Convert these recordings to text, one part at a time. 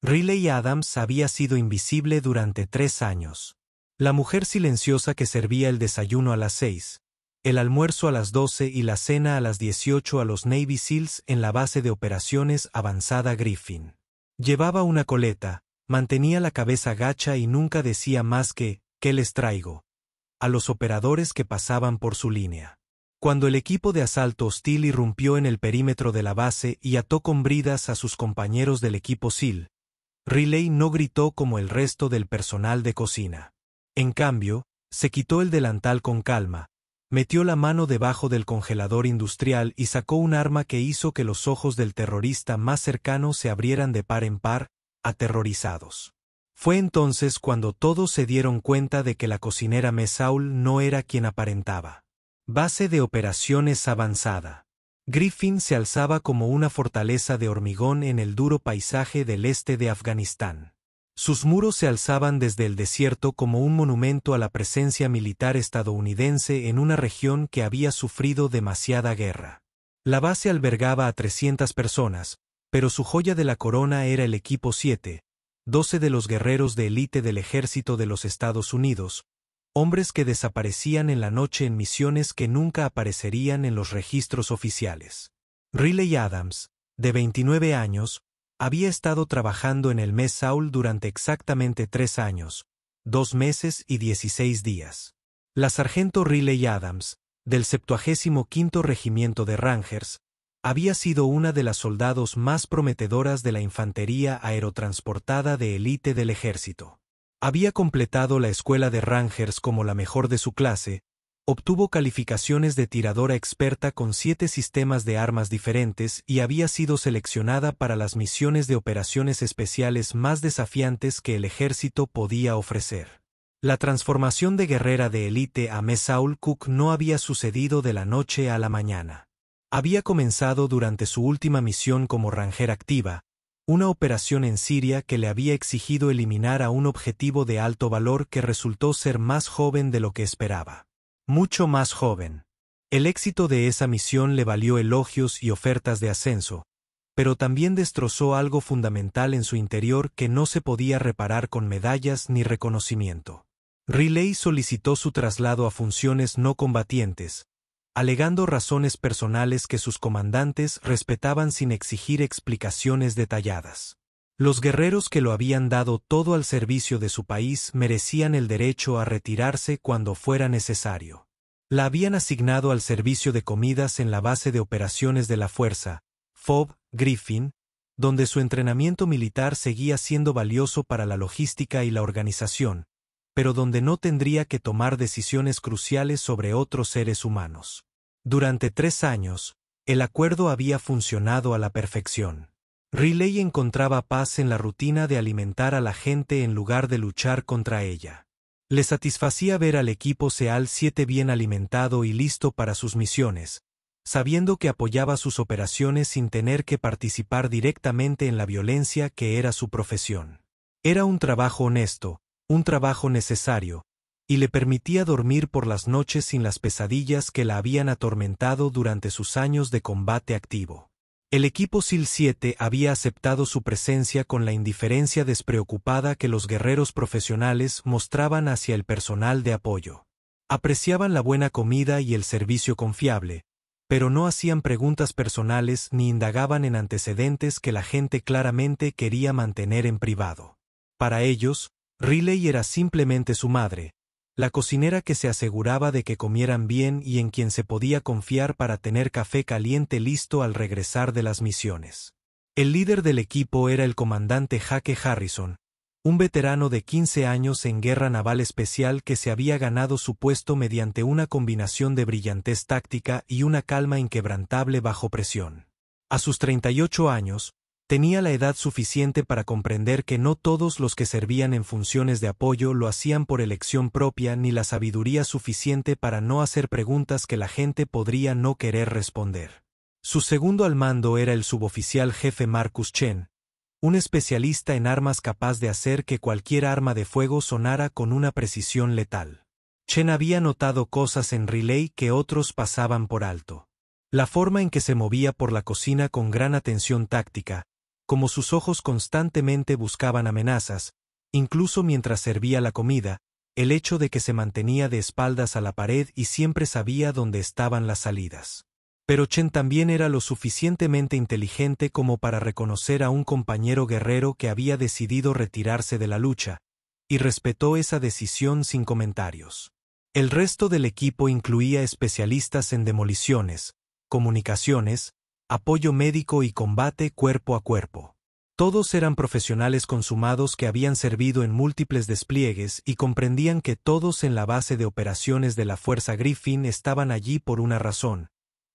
Riley Adams había sido invisible durante 3 años. La mujer silenciosa que servía el desayuno a las 6, el almuerzo a las 12 y la cena a las 18 a los Navy SEALs en la base de operaciones avanzada Griffin. Llevaba una coleta, mantenía la cabeza gacha y nunca decía más que, ¿qué les traigo?, a los operadores que pasaban por su línea. Cuando el equipo de asalto hostil irrumpió en el perímetro de la base y ató con bridas a sus compañeros del equipo SEAL, Riley no gritó como el resto del personal de cocina. En cambio, se quitó el delantal con calma, metió la mano debajo del congelador industrial y sacó un arma que hizo que los ojos del terrorista más cercano se abrieran de par en par, aterrorizados. Fue entonces cuando todos se dieron cuenta de que la cocinera Mesaul no era quien aparentaba. Base de operaciones avanzada. Griffin se alzaba como una fortaleza de hormigón en el duro paisaje del este de Afganistán. Sus muros se alzaban desde el desierto como un monumento a la presencia militar estadounidense en una región que había sufrido demasiada guerra. La base albergaba a 300 personas, pero su joya de la corona era el equipo 7, 12 de los guerreros de élite del ejército de los Estados Unidos, hombres que desaparecían en la noche en misiones que nunca aparecerían en los registros oficiales. Riley Adams, de 29 años, había estado trabajando en el Mesaul durante exactamente 3 años, 2 meses y 16 días. La sargento Riley Adams, del 75º Regimiento de Rangers, había sido una de las soldados más prometedoras de la infantería aerotransportada de élite del ejército. Había completado la escuela de Rangers como la mejor de su clase, obtuvo calificaciones de tiradora experta con 7 sistemas de armas diferentes y había sido seleccionada para las misiones de operaciones especiales más desafiantes que el ejército podía ofrecer. La transformación de guerrera de élite a Mesaul Cook no había sucedido de la noche a la mañana. Había comenzado durante su última misión como Ranger activa, una operación en Siria que le había exigido eliminar a un objetivo de alto valor que resultó ser más joven de lo que esperaba. Mucho más joven. El éxito de esa misión le valió elogios y ofertas de ascenso, pero también destrozó algo fundamental en su interior que no se podía reparar con medallas ni reconocimiento. Riley solicitó su traslado a funciones no combatientes, alegando razones personales que sus comandantes respetaban sin exigir explicaciones detalladas. Los guerreros que lo habían dado todo al servicio de su país merecían el derecho a retirarse cuando fuera necesario. La habían asignado al servicio de comidas en la base de operaciones de la fuerza, FOB Griffin, donde su entrenamiento militar seguía siendo valioso para la logística y la organización, pero donde no tendría que tomar decisiones cruciales sobre otros seres humanos. Durante 3 años, el acuerdo había funcionado a la perfección. Riley encontraba paz en la rutina de alimentar a la gente en lugar de luchar contra ella. Le satisfacía ver al equipo SEAL 7 bien alimentado y listo para sus misiones, sabiendo que apoyaba sus operaciones sin tener que participar directamente en la violencia que era su profesión. Era un trabajo honesto, un trabajo necesario, y le permitía dormir por las noches sin las pesadillas que la habían atormentado durante sus años de combate activo. El equipo SEAL 7 había aceptado su presencia con la indiferencia despreocupada que los guerreros profesionales mostraban hacia el personal de apoyo. Apreciaban la buena comida y el servicio confiable, pero no hacían preguntas personales ni indagaban en antecedentes que la gente claramente quería mantener en privado. Para ellos, Riley era simplemente su madre, la cocinera que se aseguraba de que comieran bien y en quien se podía confiar para tener café caliente listo al regresar de las misiones. El líder del equipo era el comandante Hake Harrison, un veterano de 15 años en guerra naval especial que se había ganado su puesto mediante una combinación de brillantez táctica y una calma inquebrantable bajo presión. A sus 38 años, tenía la edad suficiente para comprender que no todos los que servían en funciones de apoyo lo hacían por elección propia ni la sabiduría suficiente para no hacer preguntas que la gente podría no querer responder. Su segundo al mando era el suboficial jefe Marcus Chen, un especialista en armas capaz de hacer que cualquier arma de fuego sonara con una precisión letal. Chen había notado cosas en Riley que otros pasaban por alto. La forma en que se movía por la cocina con gran atención táctica, Como sus ojos constantemente buscaban amenazas, incluso mientras servía la comida, el hecho de que se mantenía de espaldas a la pared y siempre sabía dónde estaban las salidas. Pero Chen también era lo suficientemente inteligente como para reconocer a un compañero guerrero que había decidido retirarse de la lucha, y respetó esa decisión sin comentarios. El resto del equipo incluía especialistas en demoliciones, comunicaciones, apoyo médico y combate cuerpo a cuerpo. Todos eran profesionales consumados que habían servido en múltiples despliegues y comprendían que todos en la base de operaciones de la Fuerza Griffin estaban allí por una razón,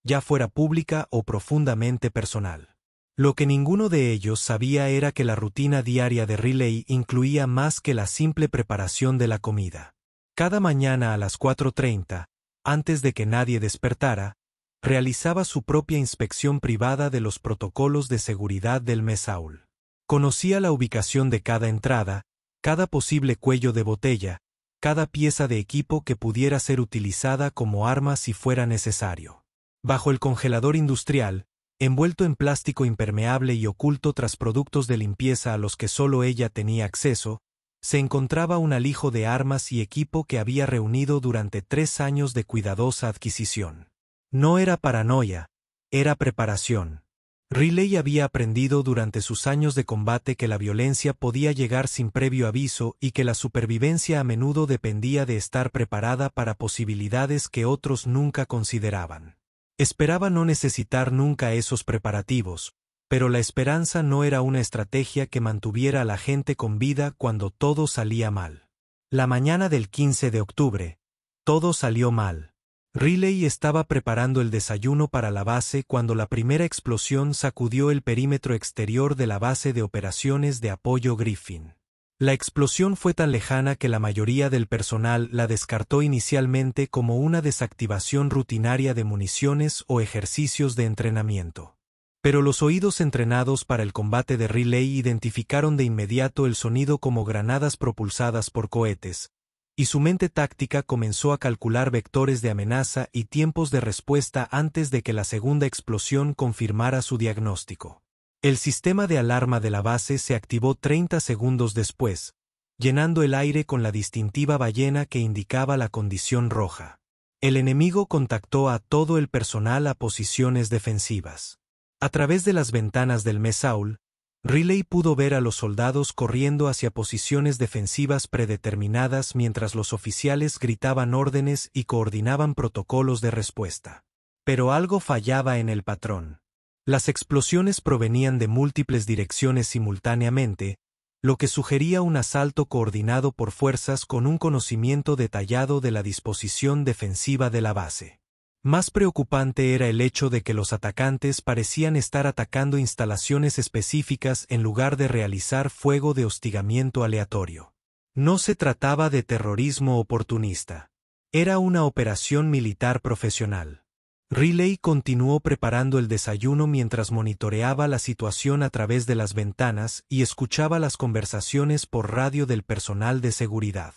ya fuera pública o profundamente personal. Lo que ninguno de ellos sabía era que la rutina diaria de Riley incluía más que la simple preparación de la comida. Cada mañana a las 4:30, antes de que nadie despertara, realizaba su propia inspección privada de los protocolos de seguridad del Mesaul. Conocía la ubicación de cada entrada, cada posible cuello de botella, cada pieza de equipo que pudiera ser utilizada como arma si fuera necesario. Bajo el congelador industrial, envuelto en plástico impermeable y oculto tras productos de limpieza a los que solo ella tenía acceso, se encontraba un alijo de armas y equipo que había reunido durante 3 años de cuidadosa adquisición. No era paranoia, era preparación. Riley había aprendido durante sus años de combate que la violencia podía llegar sin previo aviso y que la supervivencia a menudo dependía de estar preparada para posibilidades que otros nunca consideraban. Esperaba no necesitar nunca esos preparativos, pero la esperanza no era una estrategia que mantuviera a la gente con vida cuando todo salía mal. La mañana del 15 de octubre, todo salió mal. Riley estaba preparando el desayuno para la base cuando la primera explosión sacudió el perímetro exterior de la base de operaciones de apoyo Griffin. La explosión fue tan lejana que la mayoría del personal la descartó inicialmente como una desactivación rutinaria de municiones o ejercicios de entrenamiento. Pero los oídos entrenados para el combate de Riley identificaron de inmediato el sonido como granadas propulsadas por cohetes, y su mente táctica comenzó a calcular vectores de amenaza y tiempos de respuesta antes de que la segunda explosión confirmara su diagnóstico. El sistema de alarma de la base se activó 30 segundos después, llenando el aire con la distintiva ballena que indicaba la condición roja. El enemigo contactó a todo el personal a posiciones defensivas. A través de las ventanas del Mesaul, Riley pudo ver a los soldados corriendo hacia posiciones defensivas predeterminadas mientras los oficiales gritaban órdenes y coordinaban protocolos de respuesta. Pero algo fallaba en el patrón. Las explosiones provenían de múltiples direcciones simultáneamente, lo que sugería un asalto coordinado por fuerzas con un conocimiento detallado de la disposición defensiva de la base. Más preocupante era el hecho de que los atacantes parecían estar atacando instalaciones específicas en lugar de realizar fuego de hostigamiento aleatorio. No se trataba de terrorismo oportunista. Era una operación militar profesional. Riley continuó preparando el desayuno mientras monitoreaba la situación a través de las ventanas y escuchaba las conversaciones por radio del personal de seguridad.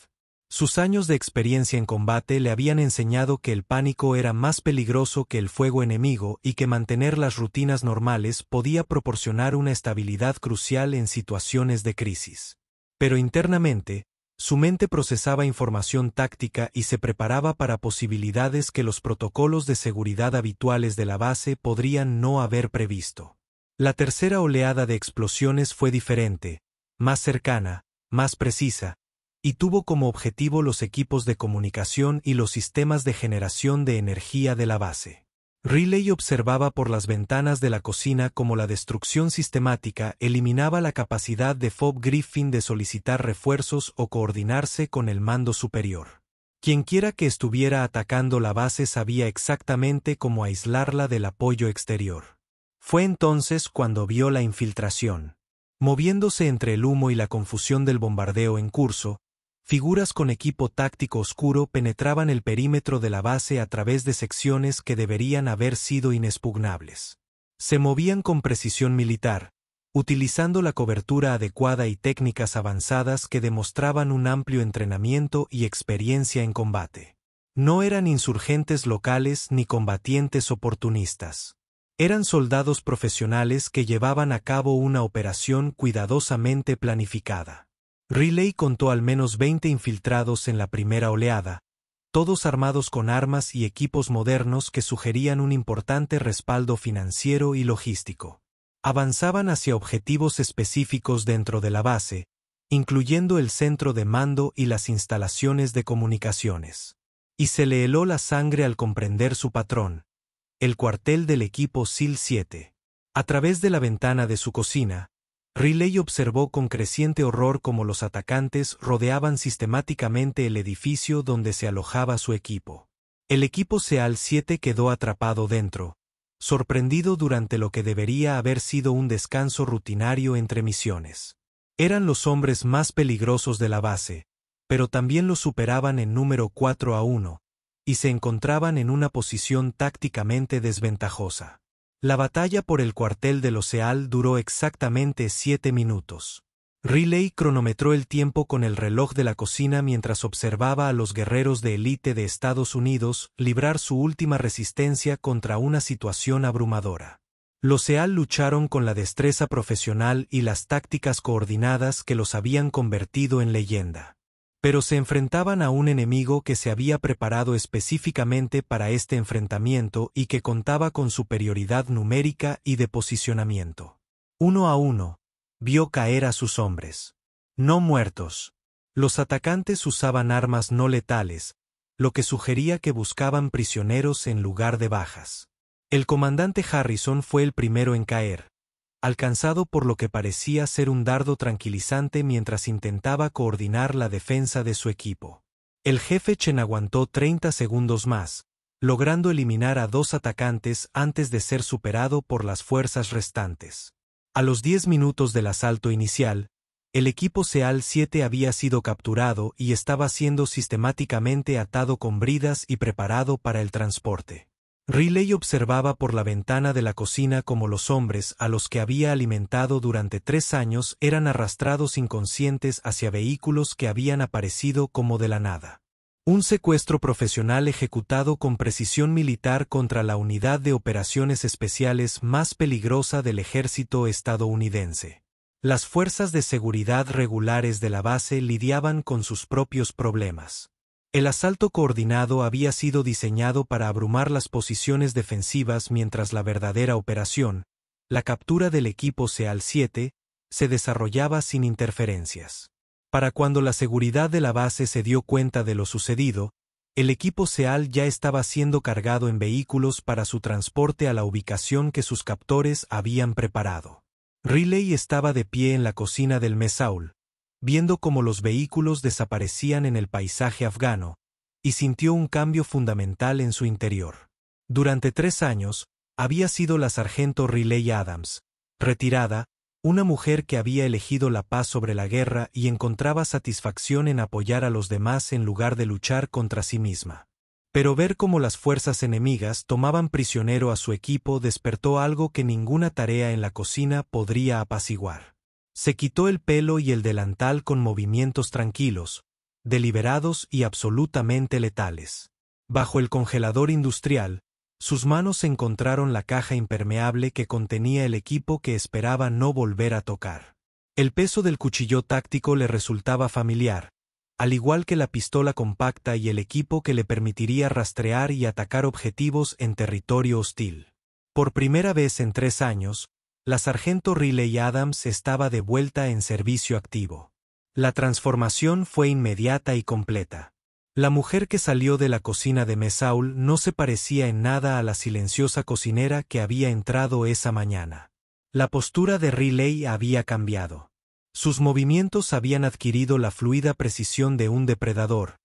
Sus años de experiencia en combate le habían enseñado que el pánico era más peligroso que el fuego enemigo y que mantener las rutinas normales podía proporcionar una estabilidad crucial en situaciones de crisis. Pero internamente, su mente procesaba información táctica y se preparaba para posibilidades que los protocolos de seguridad habituales de la base podrían no haber previsto. La tercera oleada de explosiones fue diferente, más cercana, más precisa, y tuvo como objetivo los equipos de comunicación y los sistemas de generación de energía de la base. Riley observaba por las ventanas de la cocina cómo la destrucción sistemática eliminaba la capacidad de Fob Griffin de solicitar refuerzos o coordinarse con el mando superior. Quienquiera que estuviera atacando la base sabía exactamente cómo aislarla del apoyo exterior. Fue entonces cuando vio la infiltración. Moviéndose entre el humo y la confusión del bombardeo en curso, figuras con equipo táctico oscuro penetraban el perímetro de la base a través de secciones que deberían haber sido inexpugnables. Se movían con precisión militar, utilizando la cobertura adecuada y técnicas avanzadas que demostraban un amplio entrenamiento y experiencia en combate. No eran insurgentes locales ni combatientes oportunistas. Eran soldados profesionales que llevaban a cabo una operación cuidadosamente planificada. Riley contó al menos 20 infiltrados en la primera oleada, todos armados con armas y equipos modernos que sugerían un importante respaldo financiero y logístico. Avanzaban hacia objetivos específicos dentro de la base, incluyendo el centro de mando y las instalaciones de comunicaciones. Y se le heló la sangre al comprender su patrón, el cuartel del equipo SEAL 7. A través de la ventana de su cocina, Riley observó con creciente horror cómo los atacantes rodeaban sistemáticamente el edificio donde se alojaba su equipo. El equipo SEAL 7 quedó atrapado dentro, sorprendido durante lo que debería haber sido un descanso rutinario entre misiones. Eran los hombres más peligrosos de la base, pero también los superaban en número 4-1, y se encontraban en una posición tácticamente desventajosa. La batalla por el cuartel de los SEAL duró exactamente 7 minutos. Riley cronometró el tiempo con el reloj de la cocina mientras observaba a los guerreros de élite de Estados Unidos librar su última resistencia contra una situación abrumadora. Los SEAL lucharon con la destreza profesional y las tácticas coordinadas que los habían convertido en leyenda. Pero se enfrentaban a un enemigo que se había preparado específicamente para este enfrentamiento y que contaba con superioridad numérica y de posicionamiento. 1-1, vio caer a sus hombres. No muertos. Los atacantes usaban armas no letales, lo que sugería que buscaban prisioneros en lugar de bajas. El comandante Harrison fue el primero en caer, alcanzado por lo que parecía ser un dardo tranquilizante mientras intentaba coordinar la defensa de su equipo. El jefe Chen aguantó 30 segundos más, logrando eliminar a 2 atacantes antes de ser superado por las fuerzas restantes. A los 10 minutos del asalto inicial, el equipo SEAL 7 había sido capturado y estaba siendo sistemáticamente atado con bridas y preparado para el transporte. Riley observaba por la ventana de la cocina cómo los hombres a los que había alimentado durante 3 años eran arrastrados inconscientes hacia vehículos que habían aparecido como de la nada. Un secuestro profesional ejecutado con precisión militar contra la unidad de operaciones especiales más peligrosa del ejército estadounidense. Las fuerzas de seguridad regulares de la base lidiaban con sus propios problemas. El asalto coordinado había sido diseñado para abrumar las posiciones defensivas mientras la verdadera operación, la captura del equipo SEAL 7, se desarrollaba sin interferencias. Para cuando la seguridad de la base se dio cuenta de lo sucedido, el equipo SEAL ya estaba siendo cargado en vehículos para su transporte a la ubicación que sus captores habían preparado. Riley estaba de pie en la cocina del Mesaul, viendo cómo los vehículos desaparecían en el paisaje afgano, y sintió un cambio fundamental en su interior. Durante 3 años, había sido la sargento Riley Adams, retirada, una mujer que había elegido la paz sobre la guerra y encontraba satisfacción en apoyar a los demás en lugar de luchar contra sí misma. Pero ver cómo las fuerzas enemigas tomaban prisionero a su equipo despertó algo que ninguna tarea en la cocina podría apaciguar. Se quitó el pelo y el delantal con movimientos tranquilos, deliberados y absolutamente letales. Bajo el congelador industrial, sus manos encontraron la caja impermeable que contenía el equipo que esperaba no volver a tocar. El peso del cuchillo táctico le resultaba familiar, al igual que la pistola compacta y el equipo que le permitiría rastrear y atacar objetivos en territorio hostil. Por primera vez en 3 años, la sargento Riley Adams estaba de vuelta en servicio activo. La transformación fue inmediata y completa. La mujer que salió de la cocina de Mesaul no se parecía en nada a la silenciosa cocinera que había entrado esa mañana. La postura de Riley había cambiado. Sus movimientos habían adquirido la fluida precisión de un depredador,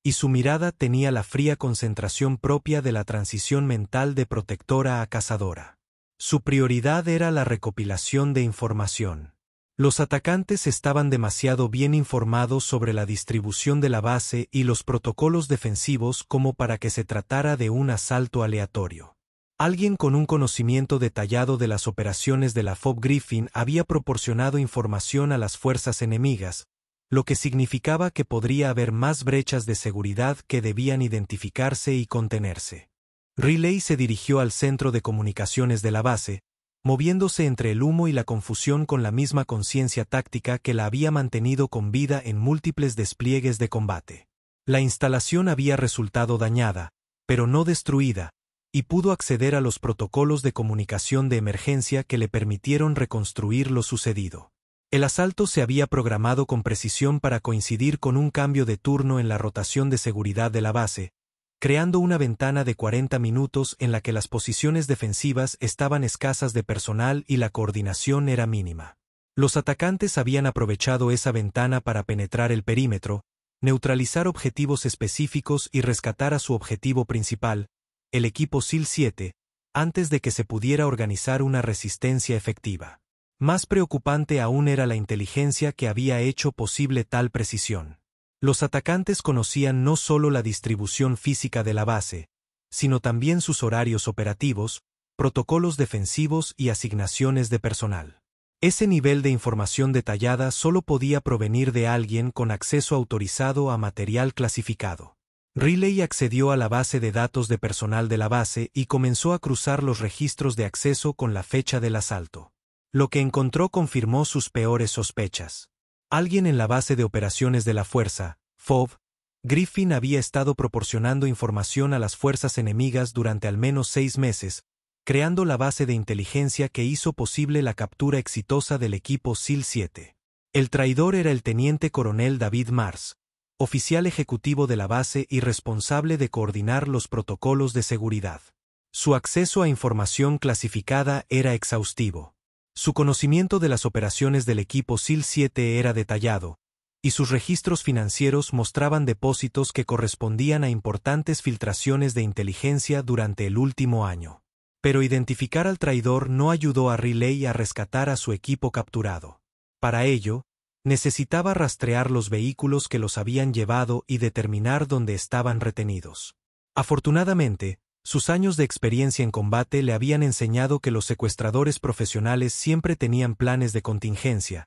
y su mirada tenía la fría concentración propia de la transición mental de protectora a cazadora. Su prioridad era la recopilación de información. Los atacantes estaban demasiado bien informados sobre la distribución de la base y los protocolos defensivos como para que se tratara de un asalto aleatorio. Alguien con un conocimiento detallado de las operaciones de la FOB Griffin había proporcionado información a las fuerzas enemigas, lo que significaba que podría haber más brechas de seguridad que debían identificarse y contenerse. Riley se dirigió al centro de comunicaciones de la base, moviéndose entre el humo y la confusión con la misma conciencia táctica que la había mantenido con vida en múltiples despliegues de combate. La instalación había resultado dañada, pero no destruida, y pudo acceder a los protocolos de comunicación de emergencia que le permitieron reconstruir lo sucedido. El asalto se había programado con precisión para coincidir con un cambio de turno en la rotación de seguridad de la base, creando una ventana de 40 minutos en la que las posiciones defensivas estaban escasas de personal y la coordinación era mínima. Los atacantes habían aprovechado esa ventana para penetrar el perímetro, neutralizar objetivos específicos y rescatar a su objetivo principal, el equipo SEAL-7, antes de que se pudiera organizar una resistencia efectiva. Más preocupante aún era la inteligencia que había hecho posible tal precisión. Los atacantes conocían no solo la distribución física de la base, sino también sus horarios operativos, protocolos defensivos y asignaciones de personal. Ese nivel de información detallada solo podía provenir de alguien con acceso autorizado a material clasificado. Riley accedió a la base de datos de personal de la base y comenzó a cruzar los registros de acceso con la fecha del asalto. Lo que encontró confirmó sus peores sospechas. Alguien en la base de operaciones de la fuerza, FOB, Griffin había estado proporcionando información a las fuerzas enemigas durante al menos 6 meses, creando la base de inteligencia que hizo posible la captura exitosa del equipo SEAL-7. El traidor era el teniente coronel David Mars, oficial ejecutivo de la base y responsable de coordinar los protocolos de seguridad. Su acceso a información clasificada era exhaustivo. Su conocimiento de las operaciones del equipo SEAL-7 era detallado, y sus registros financieros mostraban depósitos que correspondían a importantes filtraciones de inteligencia durante el último año. Pero identificar al traidor no ayudó a Riley a rescatar a su equipo capturado. Para ello, necesitaba rastrear los vehículos que los habían llevado y determinar dónde estaban retenidos. Afortunadamente, sus años de experiencia en combate le habían enseñado que los secuestradores profesionales siempre tenían planes de contingencia,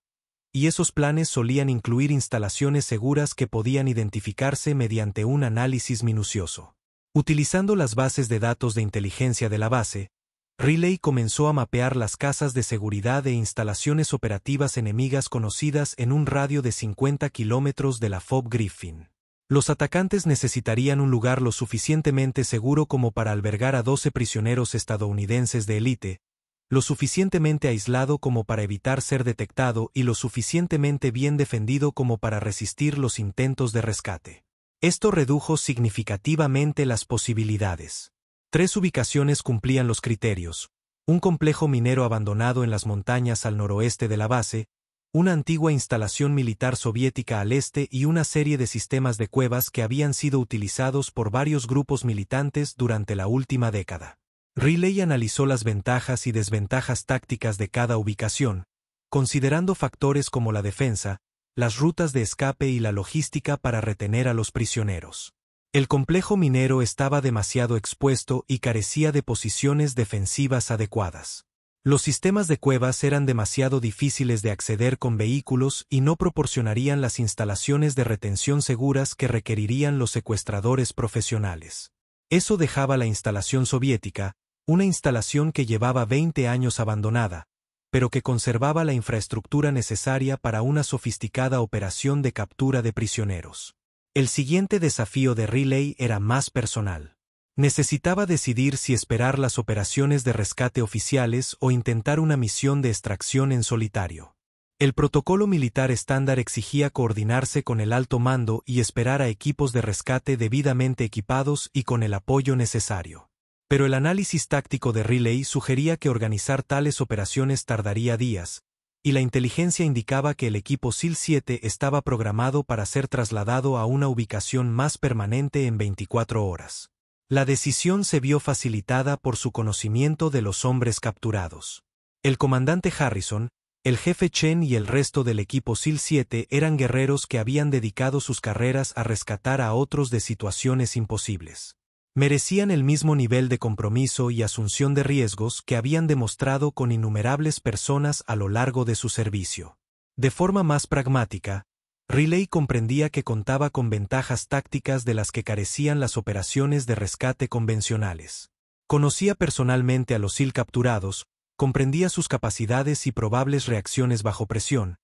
y esos planes solían incluir instalaciones seguras que podían identificarse mediante un análisis minucioso. Utilizando las bases de datos de inteligencia de la base, Riley comenzó a mapear las casas de seguridad e instalaciones operativas enemigas conocidas en un radio de 50 kilómetros de la FOB Griffin. Los atacantes necesitarían un lugar lo suficientemente seguro como para albergar a 12 prisioneros estadounidenses de élite, lo suficientemente aislado como para evitar ser detectado y lo suficientemente bien defendido como para resistir los intentos de rescate. Esto redujo significativamente las posibilidades. 3 ubicaciones cumplían los criterios: un complejo minero abandonado en las montañas al noroeste de la base, una antigua instalación militar soviética al este y una serie de sistemas de cuevas que habían sido utilizados por varios grupos militantes durante la última década. Riley analizó las ventajas y desventajas tácticas de cada ubicación, considerando factores como la defensa, las rutas de escape y la logística para retener a los prisioneros. El complejo minero estaba demasiado expuesto y carecía de posiciones defensivas adecuadas. Los sistemas de cuevas eran demasiado difíciles de acceder con vehículos y no proporcionarían las instalaciones de retención seguras que requerirían los secuestradores profesionales. Eso dejaba la instalación soviética, una instalación que llevaba 20 años abandonada, pero que conservaba la infraestructura necesaria para una sofisticada operación de captura de prisioneros. El siguiente desafío de Riley era más personal. Necesitaba decidir si esperar las operaciones de rescate oficiales o intentar una misión de extracción en solitario. El protocolo militar estándar exigía coordinarse con el alto mando y esperar a equipos de rescate debidamente equipados y con el apoyo necesario. Pero el análisis táctico de Riley sugería que organizar tales operaciones tardaría días, y la inteligencia indicaba que el equipo SEAL-7 estaba programado para ser trasladado a una ubicación más permanente en 24 horas. La decisión se vio facilitada por su conocimiento de los hombres capturados. El comandante Harrison, el jefe Chen y el resto del equipo SEAL-7 eran guerreros que habían dedicado sus carreras a rescatar a otros de situaciones imposibles. Merecían el mismo nivel de compromiso y asunción de riesgos que habían demostrado con innumerables personas a lo largo de su servicio. De forma más pragmática, Riley comprendía que contaba con ventajas tácticas de las que carecían las operaciones de rescate convencionales. Conocía personalmente a los SEAL capturados, comprendía sus capacidades y probables reacciones bajo presión,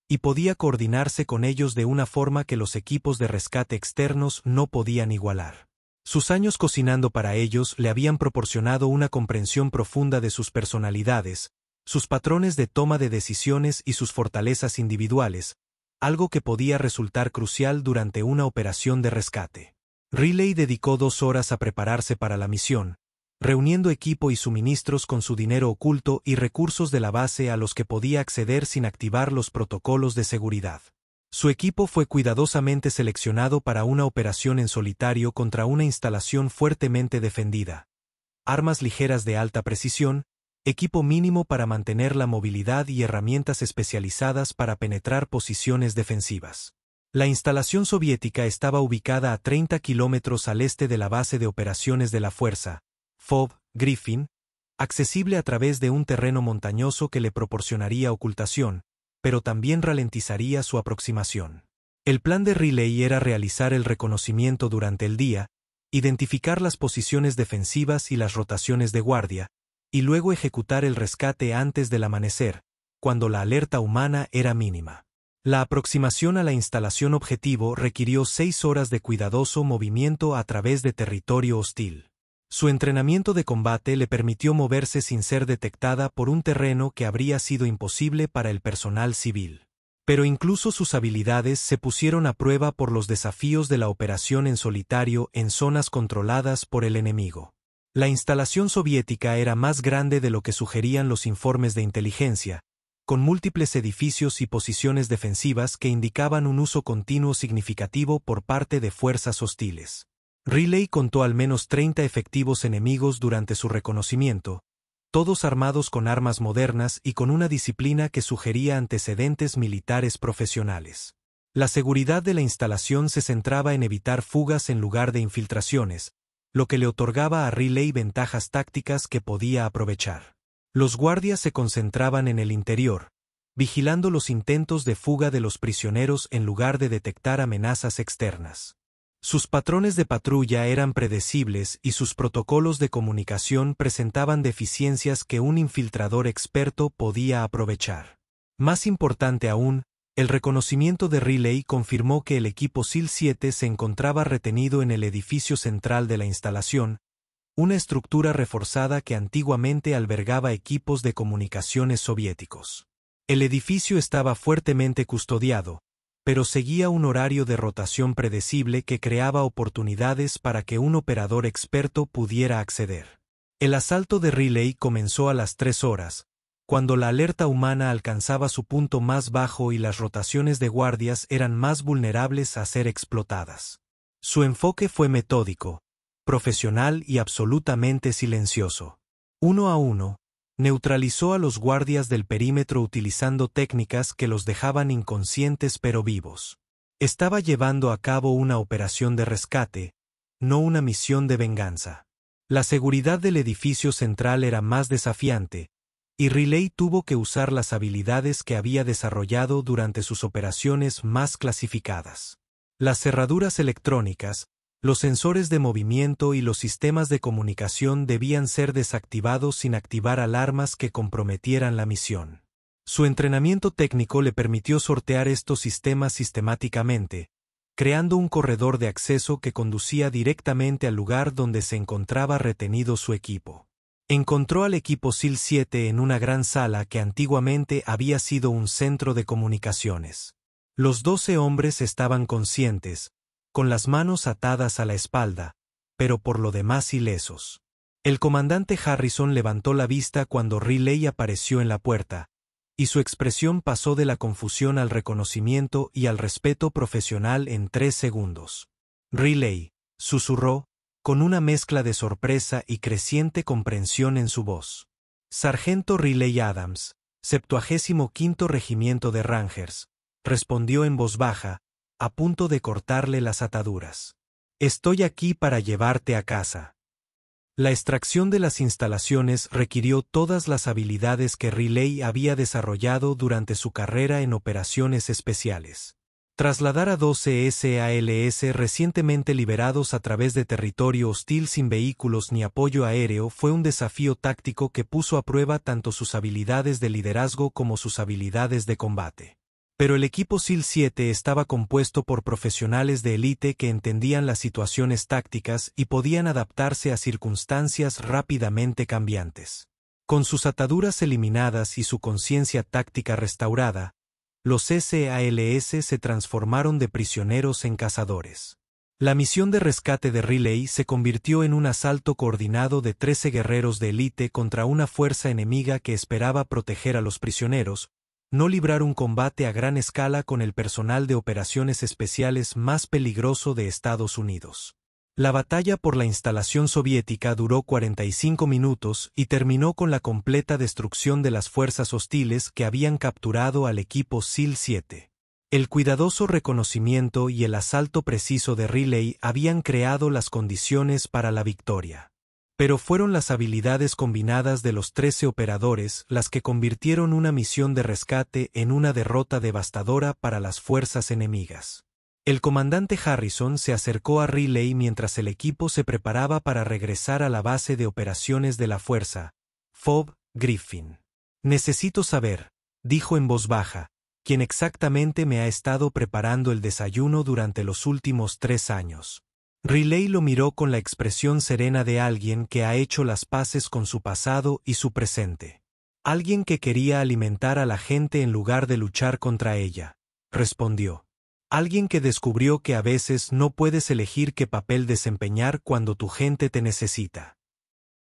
y podía coordinarse con ellos de una forma que los equipos de rescate externos no podían igualar. Sus años cocinando para ellos le habían proporcionado una comprensión profunda de sus personalidades, sus patrones de toma de decisiones y sus fortalezas individuales, algo que podía resultar crucial durante una operación de rescate. Riley dedicó 2 horas a prepararse para la misión, reuniendo equipo y suministros con su dinero oculto y recursos de la base a los que podía acceder sin activar los protocolos de seguridad. Su equipo fue cuidadosamente seleccionado para una operación en solitario contra una instalación fuertemente defendida. Armas ligeras de alta precisión, equipo mínimo para mantener la movilidad y herramientas especializadas para penetrar posiciones defensivas. La instalación soviética estaba ubicada a 30 kilómetros al este de la base de operaciones de la fuerza, FOB, Griffin, accesible a través de un terreno montañoso que le proporcionaría ocultación, pero también ralentizaría su aproximación. El plan de Riley era realizar el reconocimiento durante el día, identificar las posiciones defensivas y las rotaciones de guardia, y luego ejecutar el rescate antes del amanecer, cuando la alerta humana era mínima. La aproximación a la instalación objetivo requirió 6 horas de cuidadoso movimiento a través de territorio hostil. Su entrenamiento de combate le permitió moverse sin ser detectada por un terreno que habría sido imposible para el personal civil. Pero incluso sus habilidades se pusieron a prueba por los desafíos de la operación en solitario en zonas controladas por el enemigo. La instalación soviética era más grande de lo que sugerían los informes de inteligencia, con múltiples edificios y posiciones defensivas que indicaban un uso continuo significativo por parte de fuerzas hostiles. Riley contó al menos 30 efectivos enemigos durante su reconocimiento, todos armados con armas modernas y con una disciplina que sugería antecedentes militares profesionales. La seguridad de la instalación se centraba en evitar fugas en lugar de infiltraciones, lo que le otorgaba a Riley ventajas tácticas que podía aprovechar. Los guardias se concentraban en el interior, vigilando los intentos de fuga de los prisioneros en lugar de detectar amenazas externas. Sus patrones de patrulla eran predecibles y sus protocolos de comunicación presentaban deficiencias que un infiltrador experto podía aprovechar. Más importante aún, el reconocimiento de Riley confirmó que el equipo SEAL-7 se encontraba retenido en el edificio central de la instalación, una estructura reforzada que antiguamente albergaba equipos de comunicaciones soviéticos. El edificio estaba fuertemente custodiado, pero seguía un horario de rotación predecible que creaba oportunidades para que un operador experto pudiera acceder. El asalto de Riley comenzó a las 3 horas, cuando la alerta humana alcanzaba su punto más bajo y las rotaciones de guardias eran más vulnerables a ser explotadas. Su enfoque fue metódico, profesional y absolutamente silencioso. Uno a uno, neutralizó a los guardias del perímetro utilizando técnicas que los dejaban inconscientes pero vivos. Estaba llevando a cabo una operación de rescate, no una misión de venganza. La seguridad del edificio central era más desafiante, y Riley tuvo que usar las habilidades que había desarrollado durante sus operaciones más clasificadas. Las cerraduras electrónicas, los sensores de movimiento y los sistemas de comunicación debían ser desactivados sin activar alarmas que comprometieran la misión. Su entrenamiento técnico le permitió sortear estos sistemas sistemáticamente, creando un corredor de acceso que conducía directamente al lugar donde se encontraba retenido su equipo. Encontró al equipo SEAL-7 en una gran sala que antiguamente había sido un centro de comunicaciones. Los 12 hombres estaban conscientes, con las manos atadas a la espalda, pero por lo demás ilesos. El comandante Harrison levantó la vista cuando Riley apareció en la puerta, y su expresión pasó de la confusión al reconocimiento y al respeto profesional en 3 segundos. Riley, susurró, con una mezcla de sorpresa y creciente comprensión en su voz. Sargento Riley Adams, 75º Regimiento de Rangers, respondió en voz baja, a punto de cortarle las ataduras. Estoy aquí para llevarte a casa. La extracción de las instalaciones requirió todas las habilidades que Riley había desarrollado durante su carrera en operaciones especiales. Trasladar a 12 SALS recientemente liberados a través de territorio hostil sin vehículos ni apoyo aéreo fue un desafío táctico que puso a prueba tanto sus habilidades de liderazgo como sus habilidades de combate. Pero el equipo SEAL-7 estaba compuesto por profesionales de élite que entendían las situaciones tácticas y podían adaptarse a circunstancias rápidamente cambiantes. Con sus ataduras eliminadas y su conciencia táctica restaurada, los SALS se transformaron de prisioneros en cazadores. La misión de rescate de Riley se convirtió en un asalto coordinado de 13 guerreros de élite contra una fuerza enemiga que esperaba proteger a los prisioneros, no librar un combate a gran escala con el personal de operaciones especiales más peligroso de Estados Unidos. La batalla por la instalación soviética duró 45 minutos y terminó con la completa destrucción de las fuerzas hostiles que habían capturado al equipo SEAL-7. El cuidadoso reconocimiento y el asalto preciso de Riley habían creado las condiciones para la victoria. Pero fueron las habilidades combinadas de los 13 operadores las que convirtieron una misión de rescate en una derrota devastadora para las fuerzas enemigas. El comandante Harrison se acercó a Riley mientras el equipo se preparaba para regresar a la base de operaciones de la fuerza, FOB Griffin. Necesito saber, dijo en voz baja, quién exactamente me ha estado preparando el desayuno durante los últimos 3 años. Riley lo miró con la expresión serena de alguien que ha hecho las paces con su pasado y su presente. Alguien que quería alimentar a la gente en lugar de luchar contra ella, respondió. Alguien que descubrió que a veces no puedes elegir qué papel desempeñar cuando tu gente te necesita.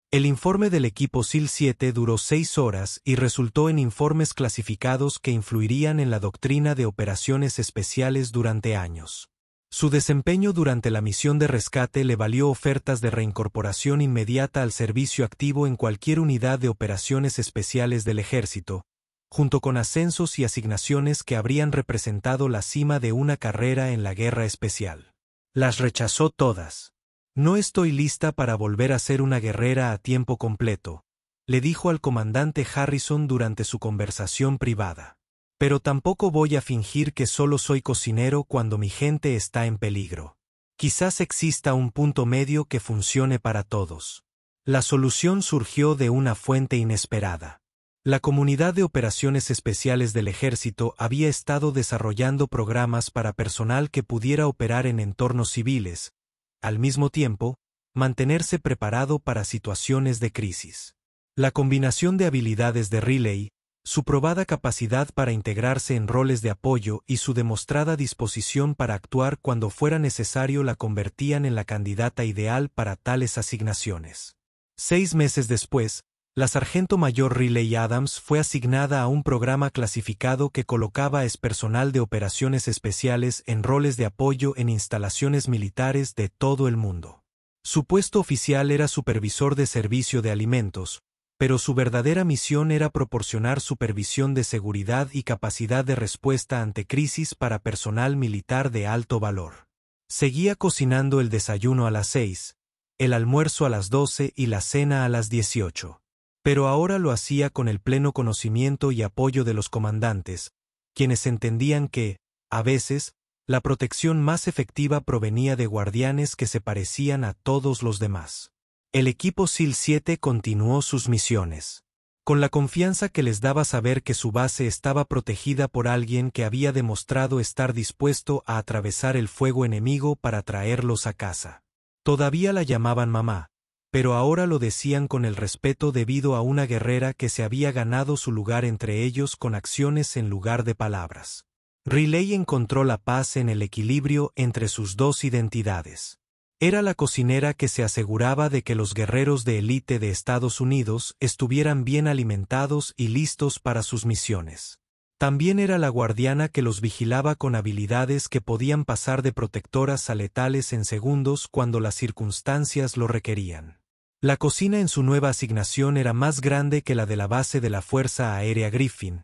El informe del equipo SEAL-7 duró 6 horas y resultó en informes clasificados que influirían en la doctrina de operaciones especiales durante años. Su desempeño durante la misión de rescate le valió ofertas de reincorporación inmediata al servicio activo en cualquier unidad de operaciones especiales del ejército, junto con ascensos y asignaciones que habrían representado la cima de una carrera en la guerra especial. Las rechazó todas. No estoy lista para volver a ser una guerrera a tiempo completo, le dijo al comandante Harrison durante su conversación privada. Pero tampoco voy a fingir que solo soy cocinero cuando mi gente está en peligro. Quizás exista un punto medio que funcione para todos. La solución surgió de una fuente inesperada. La comunidad de operaciones especiales del ejército había estado desarrollando programas para personal que pudiera operar en entornos civiles, al mismo tiempo, mantenerse preparado para situaciones de crisis. La combinación de habilidades de Riley, su probada capacidad para integrarse en roles de apoyo y su demostrada disposición para actuar cuando fuera necesario la convertían en la candidata ideal para tales asignaciones. 6 meses después, la sargento mayor Riley Adams fue asignada a un programa clasificado que colocaba a personal de operaciones especiales en roles de apoyo en instalaciones militares de todo el mundo. Su puesto oficial era supervisor de servicio de alimentos, pero su verdadera misión era proporcionar supervisión de seguridad y capacidad de respuesta ante crisis para personal militar de alto valor. Seguía cocinando el desayuno a las 6, el almuerzo a las 12 y la cena a las 18. Pero ahora lo hacía con el pleno conocimiento y apoyo de los comandantes, quienes entendían que, a veces, la protección más efectiva provenía de guardianes que se parecían a todos los demás. El equipo SEAL-7 continuó sus misiones, con la confianza que les daba saber que su base estaba protegida por alguien que había demostrado estar dispuesto a atravesar el fuego enemigo para traerlos a casa. Todavía la llamaban mamá, pero ahora lo decían con el respeto debido a una guerrera que se había ganado su lugar entre ellos con acciones en lugar de palabras. Riley encontró la paz en el equilibrio entre sus dos identidades. Era la cocinera que se aseguraba de que los guerreros de élite de Estados Unidos estuvieran bien alimentados y listos para sus misiones. También era la guardiana que los vigilaba con habilidades que podían pasar de protectoras a letales en segundos cuando las circunstancias lo requerían. La cocina en su nueva asignación era más grande que la de la base de la Fuerza Aérea Griffin,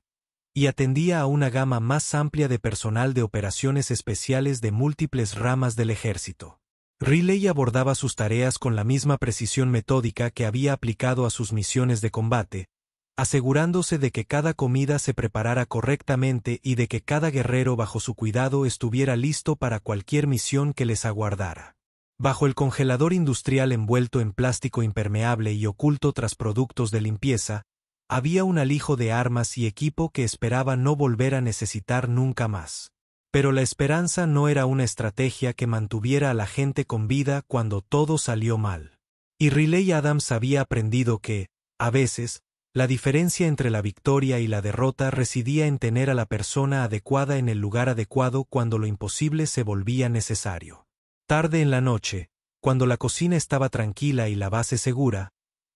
y atendía a una gama más amplia de personal de operaciones especiales de múltiples ramas del ejército. Riley abordaba sus tareas con la misma precisión metódica que había aplicado a sus misiones de combate, asegurándose de que cada comida se preparara correctamente y de que cada guerrero bajo su cuidado estuviera listo para cualquier misión que les aguardara. Bajo el congelador industrial envuelto en plástico impermeable y oculto tras productos de limpieza, había un alijo de armas y equipo que esperaba no volver a necesitar nunca más. Pero la esperanza no era una estrategia que mantuviera a la gente con vida cuando todo salió mal. Y Riley Adams había aprendido que, a veces, la diferencia entre la victoria y la derrota residía en tener a la persona adecuada en el lugar adecuado cuando lo imposible se volvía necesario. Tarde en la noche, cuando la cocina estaba tranquila y la base segura,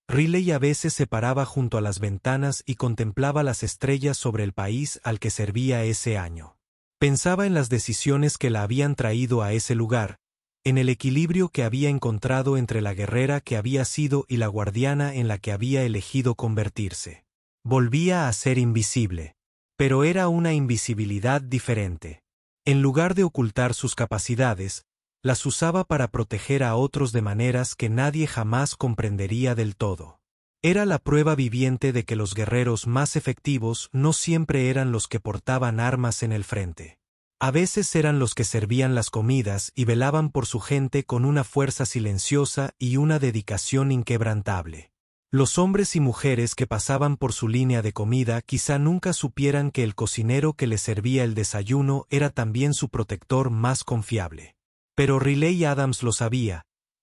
Riley a veces se paraba junto a las ventanas y contemplaba las estrellas sobre el país al que servía ese año. Pensaba en las decisiones que la habían traído a ese lugar, en el equilibrio que había encontrado entre la guerrera que había sido y la guardiana en la que había elegido convertirse. Volvía a ser invisible. Pero era una invisibilidad diferente. En lugar de ocultar sus capacidades, las usaba para proteger a otros de maneras que nadie jamás comprendería del todo. Era la prueba viviente de que los guerreros más efectivos no siempre eran los que portaban armas en el frente. A veces eran los que servían las comidas y velaban por su gente con una fuerza silenciosa y una dedicación inquebrantable. Los hombres y mujeres que pasaban por su línea de comida quizá nunca supieran que el cocinero que les servía el desayuno era también su protector más confiable. Pero Riley Adams lo sabía,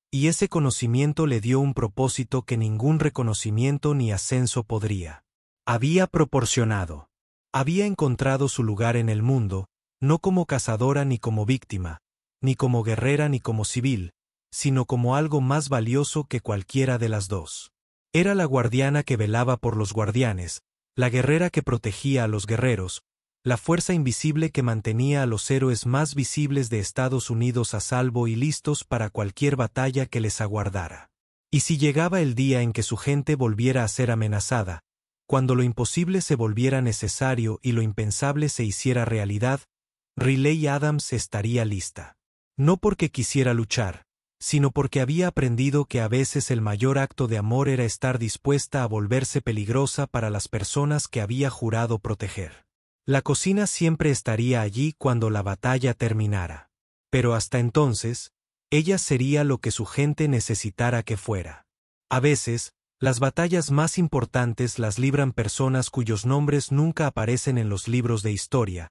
y ese conocimiento le dio un propósito que ningún reconocimiento ni ascenso podría. Había proporcionado. Había encontrado su lugar en el mundo, no como cazadora ni como víctima, ni como guerrera ni como civil, sino como algo más valioso que cualquiera de las dos. Era la guardiana que velaba por los guardianes, la guerrera que protegía a los guerreros, la fuerza invisible que mantenía a los héroes más visibles de Estados Unidos a salvo y listos para cualquier batalla que les aguardara. Y si llegaba el día en que su gente volviera a ser amenazada, cuando lo imposible se volviera necesario y lo impensable se hiciera realidad, Riley Adams estaría lista. No porque quisiera luchar, sino porque había aprendido que a veces el mayor acto de amor era estar dispuesta a volverse peligrosa para las personas que había jurado proteger. La cocina siempre estaría allí cuando la batalla terminara. Pero hasta entonces, ella sería lo que su gente necesitara que fuera. A veces, las batallas más importantes las libran personas cuyos nombres nunca aparecen en los libros de historia,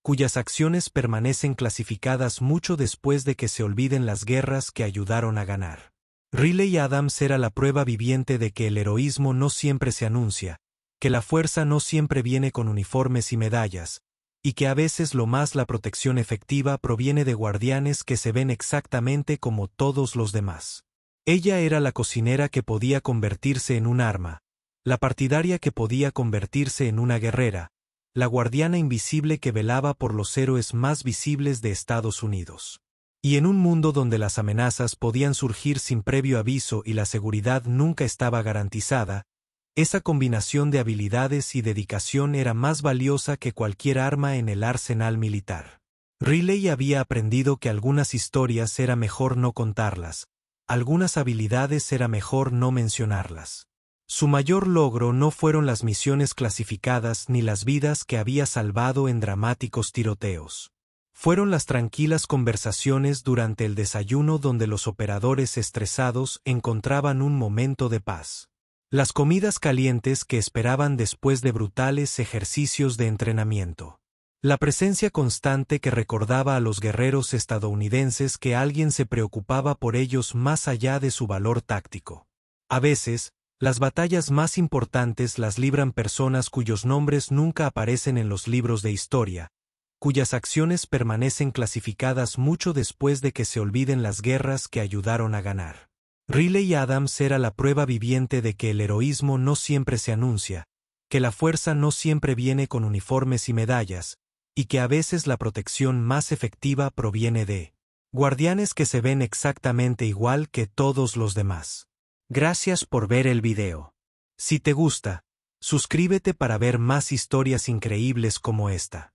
cuyas acciones permanecen clasificadas mucho después de que se olviden las guerras que ayudaron a ganar. Riley Adams era la prueba viviente de que el heroísmo no siempre se anuncia, que la fuerza no siempre viene con uniformes y medallas, y que a veces lo más la protección efectiva proviene de guardianes que se ven exactamente como todos los demás. Ella era la cocinera que podía convertirse en un arma, la partidaria que podía convertirse en una guerrera, la guardiana invisible que velaba por los héroes más visibles de Estados Unidos. Y en un mundo donde las amenazas podían surgir sin previo aviso y la seguridad nunca estaba garantizada, esa combinación de habilidades y dedicación era más valiosa que cualquier arma en el arsenal militar. Riley había aprendido que algunas historias era mejor no contarlas, algunas habilidades era mejor no mencionarlas. Su mayor logro no fueron las misiones clasificadas ni las vidas que había salvado en dramáticos tiroteos. Fueron las tranquilas conversaciones durante el desayuno donde los operadores estresados encontraban un momento de paz. Las comidas calientes que esperaban después de brutales ejercicios de entrenamiento. La presencia constante que recordaba a los guerreros estadounidenses que alguien se preocupaba por ellos más allá de su valor táctico. A veces, las batallas más importantes las libran personas cuyos nombres nunca aparecen en los libros de historia, cuyas acciones permanecen clasificadas mucho después de que se olviden las guerras que ayudaron a ganar. Riley Adams era la prueba viviente de que el heroísmo no siempre se anuncia, que la fuerza no siempre viene con uniformes y medallas, y que a veces la protección más efectiva proviene de guardianes que se ven exactamente igual que todos los demás. Gracias por ver el video. Si te gusta, suscríbete para ver más historias increíbles como esta.